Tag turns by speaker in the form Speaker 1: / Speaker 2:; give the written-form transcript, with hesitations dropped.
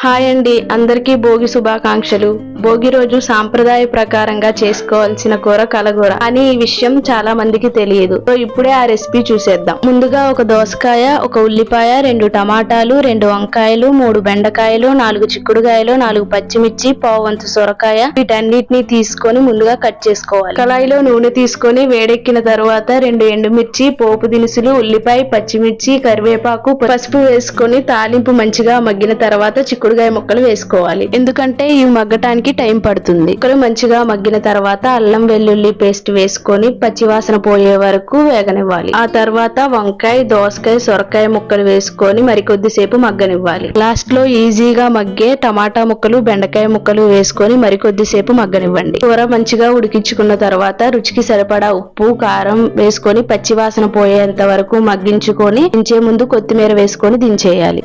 Speaker 1: Hi అండి, అందరికీ భోగి శుభాకాంక్షలు. భోగి రోజు సాంప్రదాయ ప్రకారంగా చేసుకోవాల్సిన కూర కలగూర అని ఈ విషయం చాలా మందికి తెలియదు. సో ఇప్పుడే ఆ రెసిపీ చూసేద్దాం. ముందుగా ఒక దోసకాయ, ఒక ఉల్లిపాయ, 2 టమాటాలు, 2 వంకాయలు, 3 బెండకాయలు, 4 చిక్కుడుకాయలు, 4 పచ్చిమిర్చి, పావువంతు సొరకాయ వీటన్నిటిని తీసుకొని ముందుగా కట్ చేసుకోవాలి. కళాయిలో నూనె తీసుకొని వేడెక్కిన తర్వాత 2 ఎండుమిర్చి, పోపు దినుసులు, ఉల్లిపాయ, పచ్చిమిర్చి, కరివేపాకు, పసుపు వేసుకొని తాలింపు మంచిగా మగ్గిన తర్వాత చిక్కుడుకాయ ముక్కలు వేసుకోవాలి. ఎందుకంటే ఇవి మగ్గటానికి టైం పడుతుంది. ముక్కలు మంచిగా మగ్గిన తర్వాత అల్లం వెల్లుల్లి పేస్ట్ వేసుకొని పచ్చివాసన పోయే వరకు వేగనివ్వాలి. ఆ తర్వాత వంకాయ, దోసకాయ, సొరకాయ ముక్కలు వేసుకొని మరికొద్దిసేపు మగ్గనివ్వాలి. లాస్ట్ లో ఈజీగా మగ్గే టమాటా ముక్కలు, బెండకాయ ముక్కలు వేసుకొని మరికొద్దిసేపు మగ్గనివ్వండి. కూర మంచిగా ఉడికించుకున్న తర్వాత రుచికి సరిపడా ఉప్పు, కారం వేసుకొని పచ్చివాసన పోయేంత వరకు మగ్గించుకొని దించే ముందు కొత్తిమీర వేసుకొని దించేయాలి.